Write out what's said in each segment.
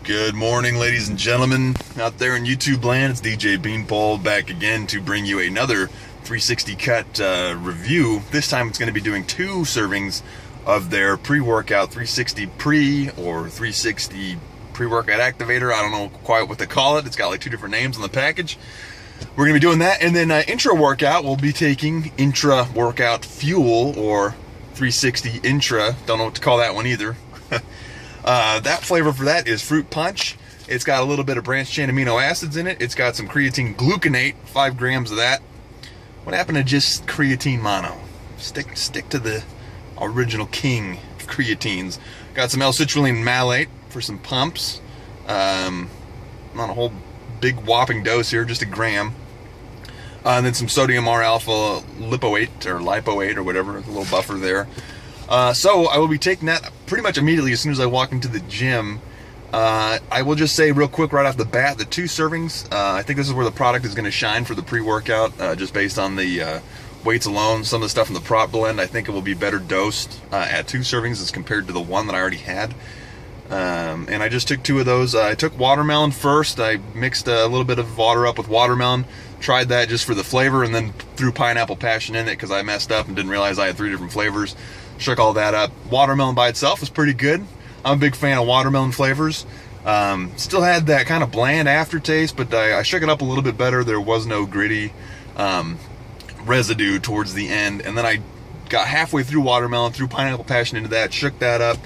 Good morning, ladies and gentlemen, out there in YouTube land. It's DJ Beanpole back again to bring you another 360 cut review. This time it's going to be doing 2 servings of their pre-workout 360 pre or 360 pre-workout activator. I don't know quite what they call it. It's got like 2 different names on the package. We're going to be doing that, and then intra-workout, we'll be taking Intra-Workout Fuel or 360 Intra. Don't know what to call that one either. That flavor for that is fruit punch. It's got a little bit of branched chain amino acids in it. It's got some creatine gluconate, 5 grams of that. What happened to just creatine mono? Stick to the original king of creatines. Got some L-citrulline malate for some pumps. Not a whole big whopping dose here, just a gram. And then some sodium R-alpha lipoate or whatever, a little buffer there. So I will be taking that pretty much immediately as soon as I walk into the gym. I will just say real quick right off the bat, the 2 servings, I think this is where the product is going to shine for the pre-workout, just based on the weights alone. Some of the stuff in the prop blend, I think it will be better dosed at 2 servings as compared to the one that I already had. And I just took 2 of those. I took watermelon first. I mixed a little bit of water up with watermelon, tried that just for the flavor, and then threw pineapple passion in it because I messed up and didn't realize I had 3 different flavors. Shook all that up. Watermelon by itself was pretty good. I'm a big fan of watermelon flavors. Still had that kind of bland aftertaste, but I shook it up a little bit better. There was no gritty residue towards the end. And then I got halfway through watermelon, threw pineapple passion into that, shook that up.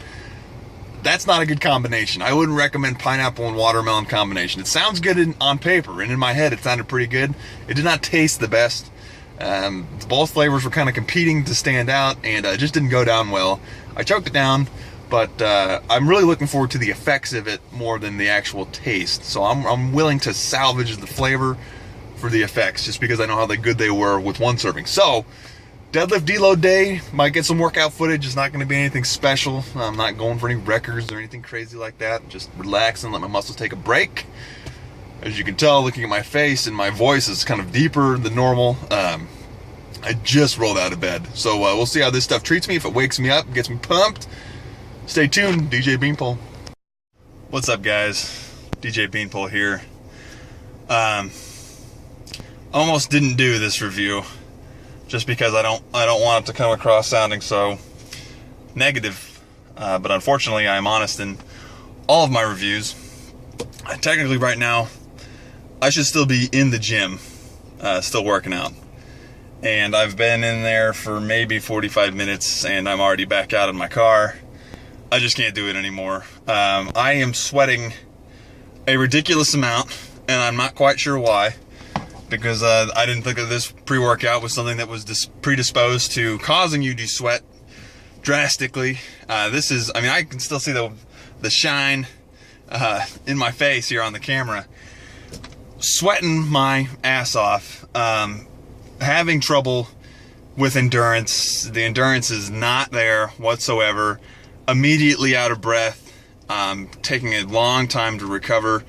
That's not a good combination. I wouldn't recommend pineapple and watermelon combination. It sounds good on paper, and in my head it sounded pretty good. It did not taste the best. Both flavors were kind of competing to stand out, and it just didn't go down well. I choked it down, but I'm really looking forward to the effects of it more than the actual taste. So I'm willing to salvage the flavor for the effects, just because I know how good they were with 1 serving. So deadlift deload day, might get some workout footage. It's not going to be anything special. I'm not going for any records or anything crazy like that. Just relax and let my muscles take a break. As you can tell, looking at my face and my voice is kind of deeper than normal. I just rolled out of bed. So we'll see how this stuff treats me. If it wakes me up, gets me pumped. Stay tuned, DJ Beanpole. What's up, guys? DJ Beanpole here. Almost didn't do this review just because I don't want it to come across sounding so negative. But unfortunately, I'm honest in all of my reviews. Technically, right now, I should still be in the gym, still working out. And I've been in there for maybe 45 minutes, and I'm already back out in my car. I just can't do it anymore. I am sweating a ridiculous amount, and I'm not quite sure why, because I didn't think of this pre-workout was something that was predisposed to causing you to sweat drastically. This is, I mean, I can still see the shine in my face here on the camera. Sweating my ass off. Having trouble with endurance. The endurance is not there whatsoever. Immediately out of breath. Taking a long time to recover.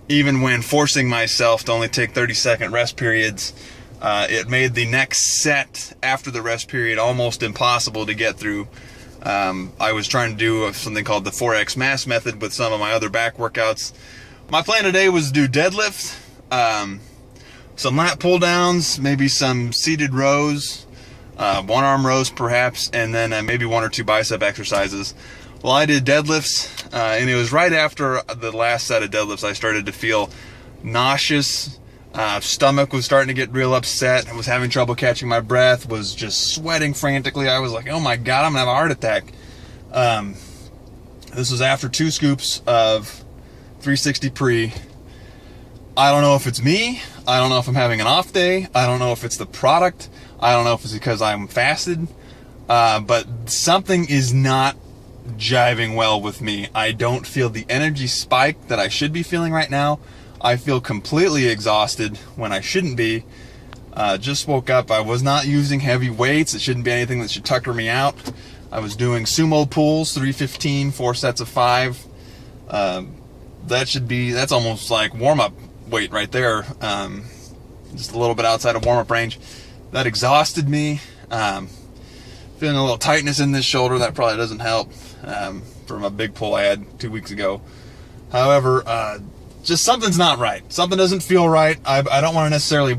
Even when forcing myself to only take 30-second rest periods, it made the next set after the rest period almost impossible to get through. I was trying to do something called the 4X mass method with some of my other back workouts. My plan today was to do deadlift, some lat pull downs, maybe some seated rows, 1-arm rows perhaps, and then maybe 1 or 2 bicep exercises. Well, I did deadlifts, and it was right after the last set of deadlifts I started to feel nauseous. Stomach was starting to get real upset. I was having trouble catching my breath, was just sweating frantically. I was like, oh my God, I'm gonna have a heart attack. This was after 2 scoops of 360 pre. I don't know if it's me. I don't know if I'm having an off day. I don't know if it's the product. I don't know if it's because I'm fasted. But something is not jiving well with me. I don't feel the energy spike that I should be feeling right now. I feel completely exhausted when I shouldn't be. Just woke up. I was not using heavy weights. It shouldn't be anything that should tucker me out. I was doing sumo pulls, 315, 4 sets of 5. That's almost like warm-up weight right there. Just a little bit outside of warm-up range. That exhausted me. Feeling a little tightness in this shoulder. That probably doesn't help from a big pull I had 2 weeks ago. However, just something's not right. Something doesn't feel right. I don't want to necessarily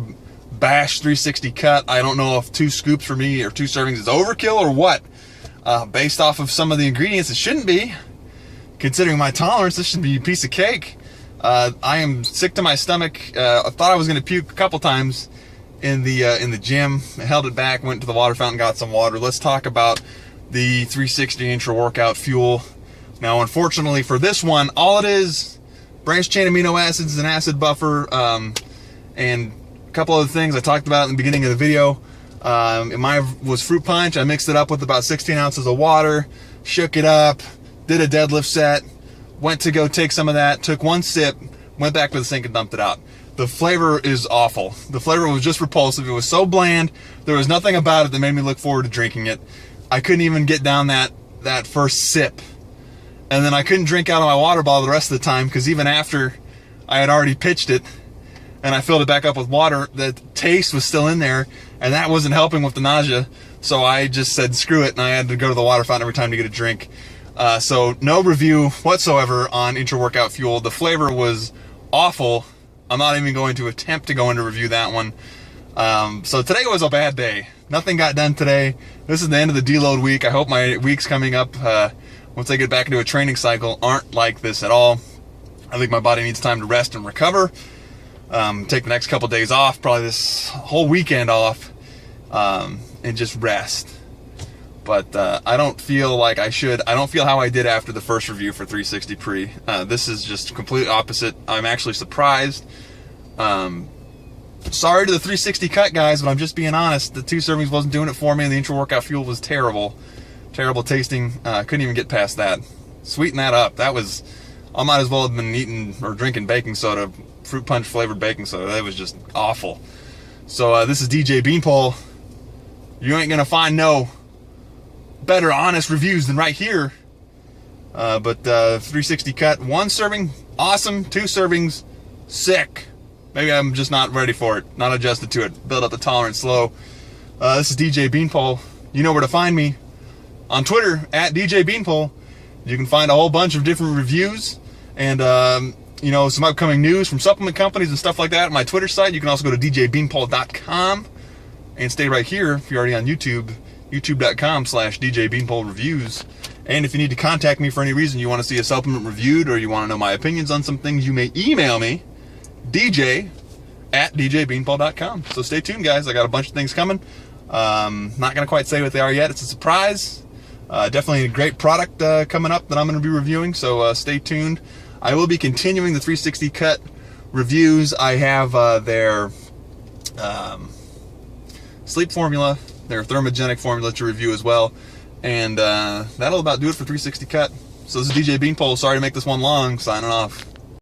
bash 360 cut. I don't know if 2 scoops for me or 2 servings is overkill or what. Based off of some of the ingredients, it shouldn't be. Considering my tolerance, this should be a piece of cake. I am sick to my stomach. I thought I was going to puke a couple times in the gym. I held it back, went to the water fountain, got some water. Let's talk about the 360 Intra-Workout Fuel. Now, unfortunately for this one, all it is, branched chain amino acids, an acid buffer, and a couple other things I talked about in the beginning of the video. Mine was fruit punch. I mixed it up with about 16 ounces of water, shook it up, did a deadlift set, went to go take some of that, took 1 sip, went back to the sink and dumped it out. The flavor is awful. The flavor was just repulsive. It was so bland. There was nothing about it that made me look forward to drinking it. I couldn't even get down that first sip. And then I couldn't drink out of my water bottle the rest of the time, because even after I had already pitched it and I filled it back up with water, the taste was still in there, and that wasn't helping with the nausea. So I just said screw it, and I had to go to the water fountain every time to get a drink. So no review whatsoever on Intra-Workout Fuel. The flavor was awful. I'm not even going to attempt to go into review that one. So today was a bad day. Nothing got done today. This is the end of the deload week. I hope my weeks coming up, once I get back into a training cycle, aren't like this at all. I think my body needs time to rest and recover. Take the next couple days off, probably this whole weekend off, and just rest. But I don't feel like I should. I don't feel how I did after the first review for 360 Pre. This is just complete opposite. I'm actually surprised. Sorry to the 360 cut guys, but I'm just being honest. The 2 servings wasn't doing it for me, and the Intra-Workout Fuel was terrible. Terrible tasting. Couldn't even get past that. Sweeten that up. That was, I might as well have been eating or drinking baking soda, fruit punch flavored baking soda. That was just awful. So this is DJ Beanpole. You ain't gonna find no better honest reviews than right here. But 360 cut, 1 serving, awesome. 2 servings, sick. Maybe I'm just not ready for it, not adjusted to it. Build up the tolerance slow. This is DJ Beanpole. You know where to find me. On Twitter, at DJ Beanpole. You can find a whole bunch of different reviews and you know, some upcoming news from supplement companies and stuff like that on my Twitter site. You can also go to djbeanpole.com and stay right here if you're already on YouTube, youtube.com/djbeanpolereviews. And if you need to contact me for any reason, you want to see a supplement reviewed or you want to know my opinions on some things, you may email me, dj@djbeanpole.com. So stay tuned, guys. I got a bunch of things coming. Not going to quite say what they are yet. It's a surprise. Definitely a great product coming up that I'm going to be reviewing, so stay tuned. I will be continuing the 360 cut reviews. I have their sleep formula, their thermogenic formula to review as well. And that'll about do it for 360 cut. So this is DJ Beanpole. Sorry to make this one long. Signing off.